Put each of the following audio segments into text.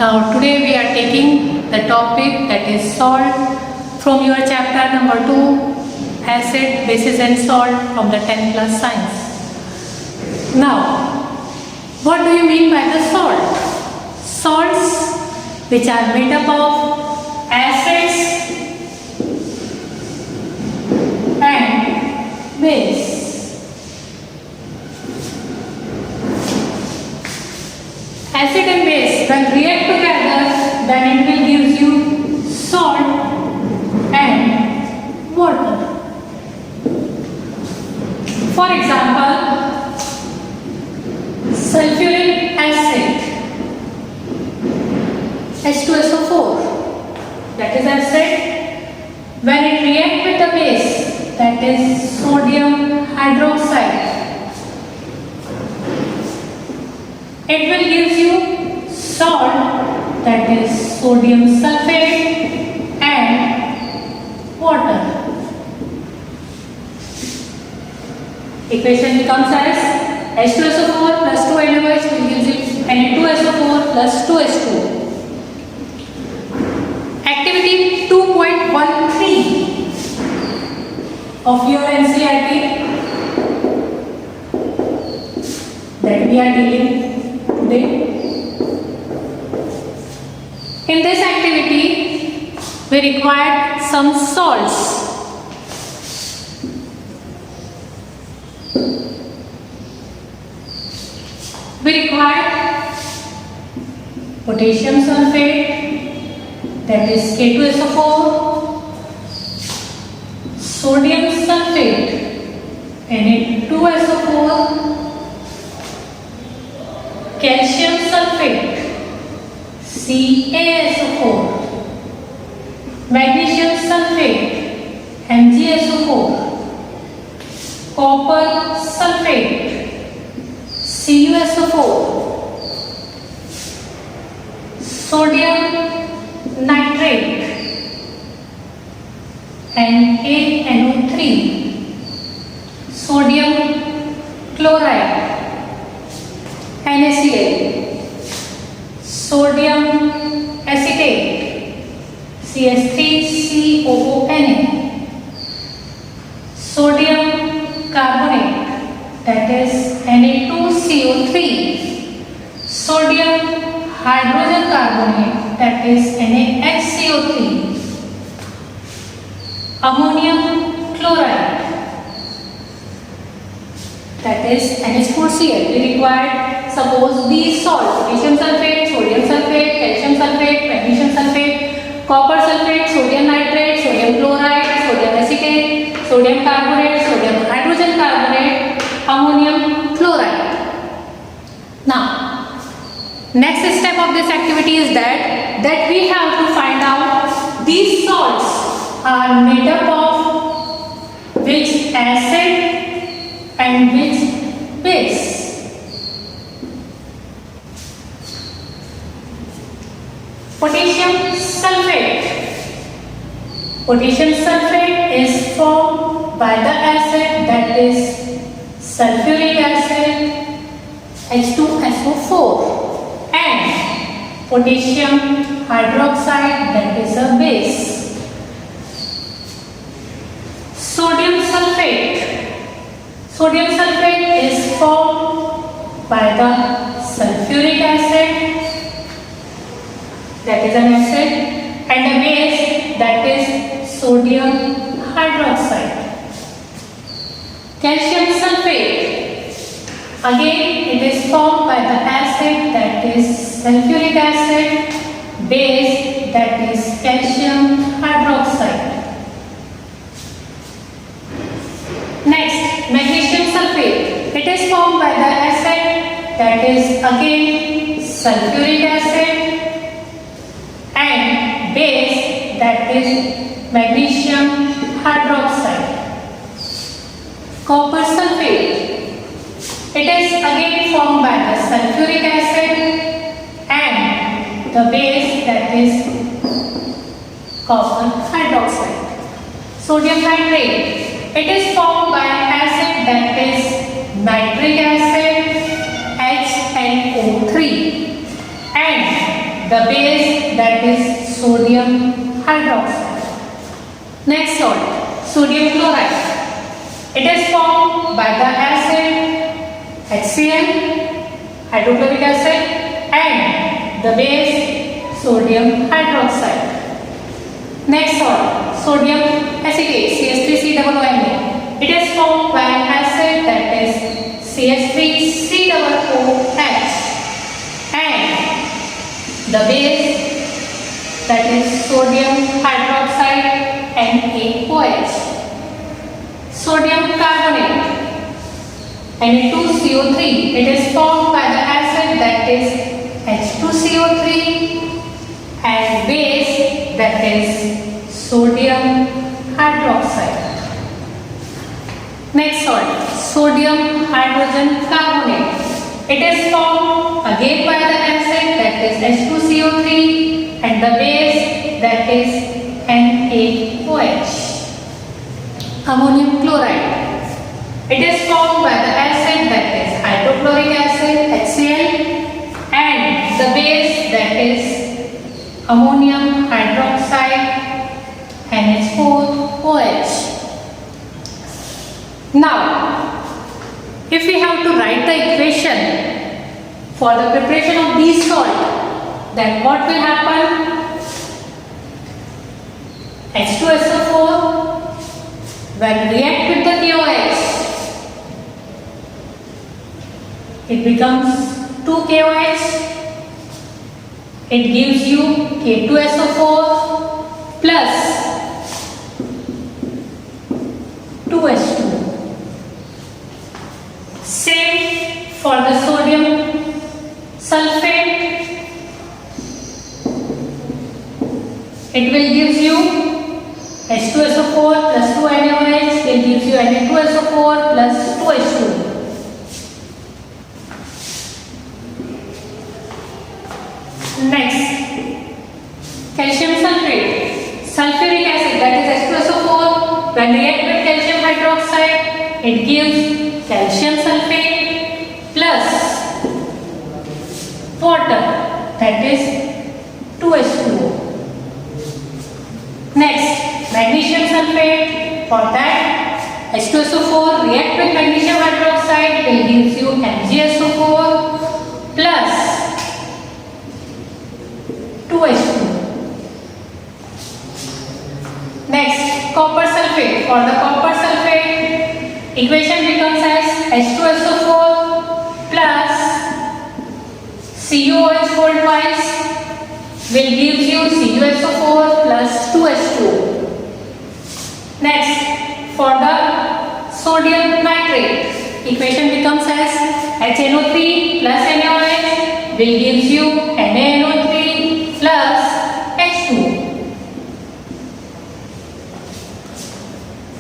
Now today we are taking the topic that is salt from your chapter number 2, acid, bases and salt from the 10 plus science. Now, what do you mean by the salt? Salts which are made up of acids and base. Acid and base when react together, then it will give you salt and water. For example, sulfuric acid H2SO4, that is acid. When it reacts with the base, that is sodium hydroxide, it will give you salt, that is sodium sulfate and water. Equation becomes as H2SO4 plus 2NaOH will give you Na2SO4 plus 2H2. Activity 2.13 of your NCERT that we are dealing today. In this activity, we require some salts. We require potassium sulfate, that is K2SO4, sodium sulfate, Na2SO4, calcium sulfate, CaSO4, magnesium sulfate, MgSO4, copper sulfate, CuSO4, sodium nitrate, NaNO3, sodium chloride, NaCl, sodium acetate, CS3COONA, sodium carbonate, that is Na2CO3, sodium hydrogen carbonate, that is NaHCO3, ammonium chloride, that is NH4Cl. We require, suppose these salts, potassium sulfate, sodium sulfate, calcium sulfate, magnesium sulfate, copper sulfate, sodium nitrate, sodium chloride, sodium acetate, sodium carbonate, sodium hydrogen carbonate, ammonium chloride. Now, next step of this activity is that we have to find out these salts are made up of which acid and which base. Potassium sulfate. Potassium sulfate is formed by the acid, that is sulfuric acid H2SO4 and potassium hydroxide, that is a base. Sodium sulfate. Sodium sulfate is formed by the sulfuric acid, that is an acid, and a base, that is sodium hydroxide. Calcium sulfate, again it is formed by the acid, that is sulfuric acid, base, that is calcium hydroxide. Next, magnesium sulfate. It is formed by the acid, that is again sulfuric acid, and base, that is magnesium hydroxide. Copper sulfate. It is again formed by the sulfuric acid and the base, that is copper hydroxide. Sodium nitrate. It is formed by acid, that is nitric acid HNO3 and the base that is sodium hydroxide. Next salt, sodium chloride. It is formed by the acid HCl, hydrochloric acid, and the base sodium hydroxide. Next salt, sodium acetate, CH3COONA. It is formed by an acid that is CH3COOH, and the base that is sodium hydroxide NaOH. Sodium carbonate, Na2CO3. It is formed by the acid that is H2CO3 and base that is sodium hydroxide. Next salt, sodium hydrogen carbonate. It is formed again by the acid that is H2CO3 and the base that is NaOH. Ammonium chloride. It is formed by the acid that is hydrochloric acid HCl and the base that is ammonium hydroxide NH4OH. Now, if we have to write the equation for the preparation of these salt, then what will happen? H2SO4 when react with the KOH, it becomes 2KOH. It gives you K2SO4 plus 2H2. Same for the sodium sulfate. It will give you H2SO4 plus 2NaOH will gives you Na2SO4 plus 2H2. Next, calcium sulfate. Sulfuric acid, that is H2SO4, when react with calcium hydroxide, it gives calcium sulfate plus water, that is 2H2O. Next, magnesium sulfate. For that, H2SO4 react with magnesium hydroxide will gives you MgSO4 plus 2H2. Next, copper sulfate. For the copper sulfate, equation becomes as H2SO4 plus CuOH whole twice will gives you CuSO4 plus 2H2. Next, for the sodium nitrate, equation becomes as HNO3 plus NaOH will gives you NaNO3 plus H2.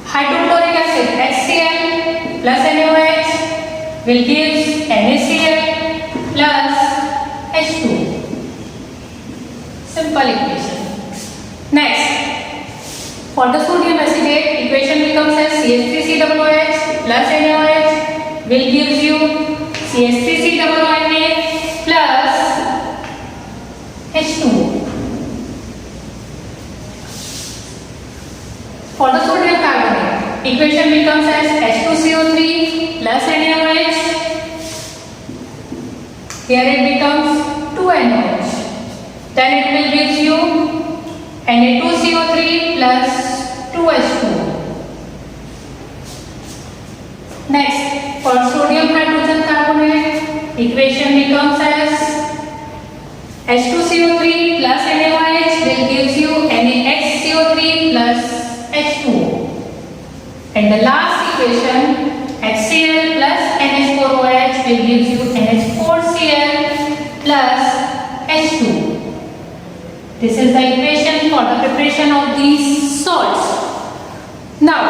Hydrochloric acid HCl plus NaOH will gives NaCl plus H2. Simple equation. Next, for the sodium acetate, equation becomes as CH3COOH plus NaOH will gives you CH3COONA plus H2O. For the sodium carbonate, equation becomes as H2CO3 plus NaOH. Here it becomes 2NaOH. Then it will give you Na2CO3 plus 2H2. Next, for sodium hydrogen carbonate, equation becomes as H2CO3 plus NaOH will gives you NaHCO3 plus H2O. And the last equation, HCl plus NH4OH will gives you NH4Cl plus H2. This is the equation for the preparation of these salts. Now,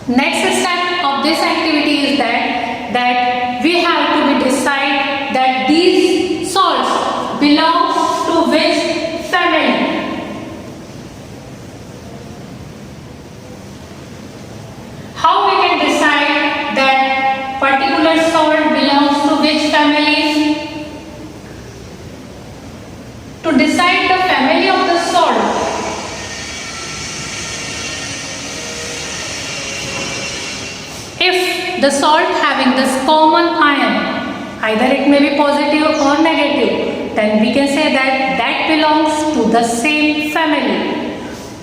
next step of this activity is that we have to decide that these salts belong to which family. How we can decide that particular salt belongs to which family? to decide the family of the salt, if the salt having this common ion, either it may be positive or negative, then we can say that that belongs to the same family.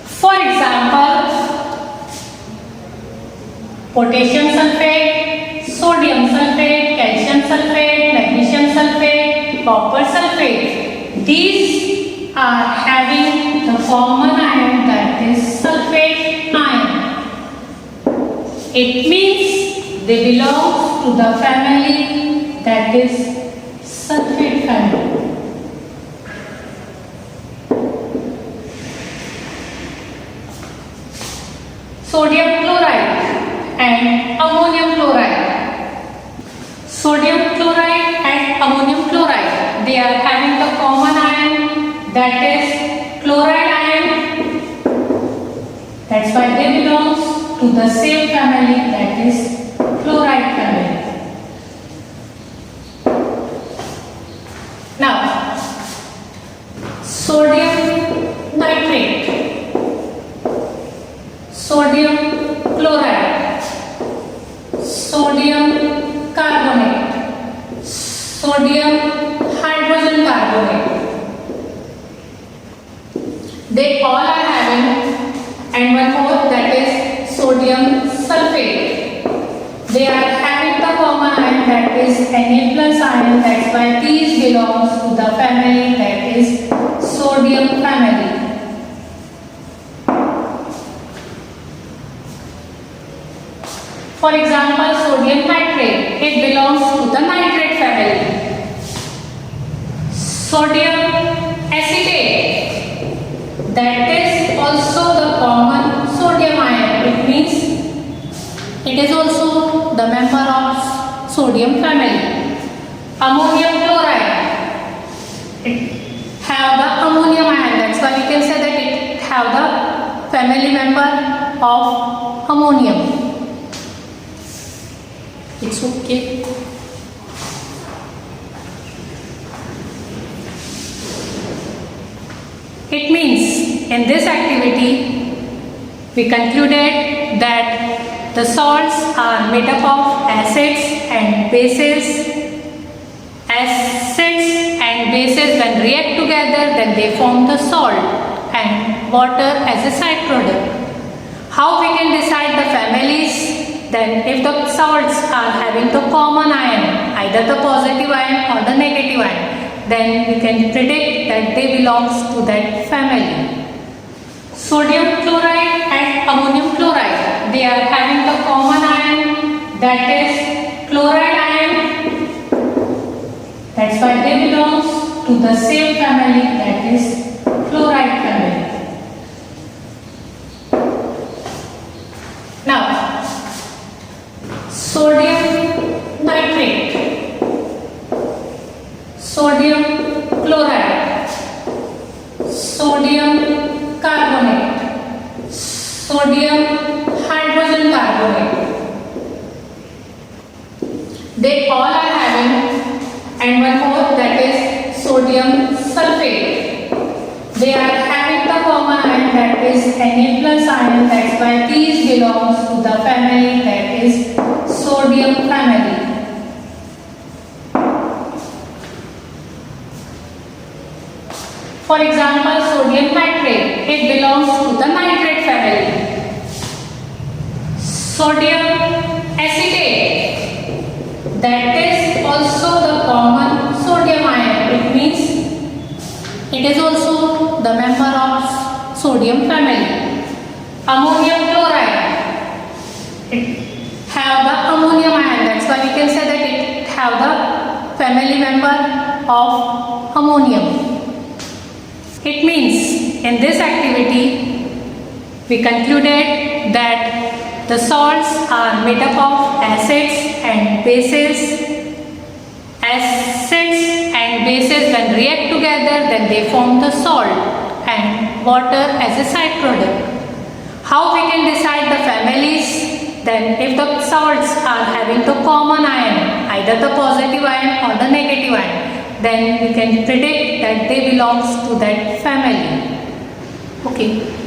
For example, potassium sulfate, sodium sulfate, calcium sulfate, magnesium sulfate, copper sulfate. These are having the common ion, that is sulfate ion. It means they belong to the family, that is sulfate family. Sodium chloride and ammonium chloride. Sodium chloride and ammonium chloride, they are having the common ion, that is chloride ion. That's why they belong to the same family, that is chloride family. Now, sodium nitrate, sodium chloride, sodium carbonate, sodium hydrogen carbonate. They all are having, and one more, that is sodium sulfate. They are having the common ion, that is Na plus ion. That's why these belongs to the family, that is sodium family. For example, sodium nitrate, it belongs to the nitrate family. Sodium acetate, that is also the common sodium ion. It means it is also the member of sodium family. Ammonium chloride, it have the ammonium ion. That's why we can say that it have the family member of ammonium. It's okay. It means in this activity we concluded that the salts are made up of acids and bases. Acids and bases when react together, then they form the salt, and water as a side product. How we can decide the families? Then if the salts are having the common ion, either the positive ion or the negative ion, then we can predict that they belongs to that family. Sodium chloride and ammonium chloride, they are having the common ion, that is chloride ion. That's why they belongs to the same family, that is chloride family. Now, sodium nitrate, sodium chloride, sodium carbonate, sodium hydrogen carbonate. They all are having, and one more, that is sodium sulfate. They are having the common ion, that is Na plus ion. That's why these belongs to the family, that is sodium family. For example, sodium nitrate, it belongs to the nitrate family. Sodium acetate, that is also the common sodium ion. It means it is also the member of sodium family. Ammonium chloride, it have the ammonium ion. That's why we can say that it have the family member of ammonium. It means in this activity we concluded that the salts are made up of acids and bases. Acids and bases when react together, then they form the salt, and water as a side product. How we can decide the families? Then if the salts are having the common ion, either the positive ion or the negative ion, then we can predict that they belongs to that family. Okay.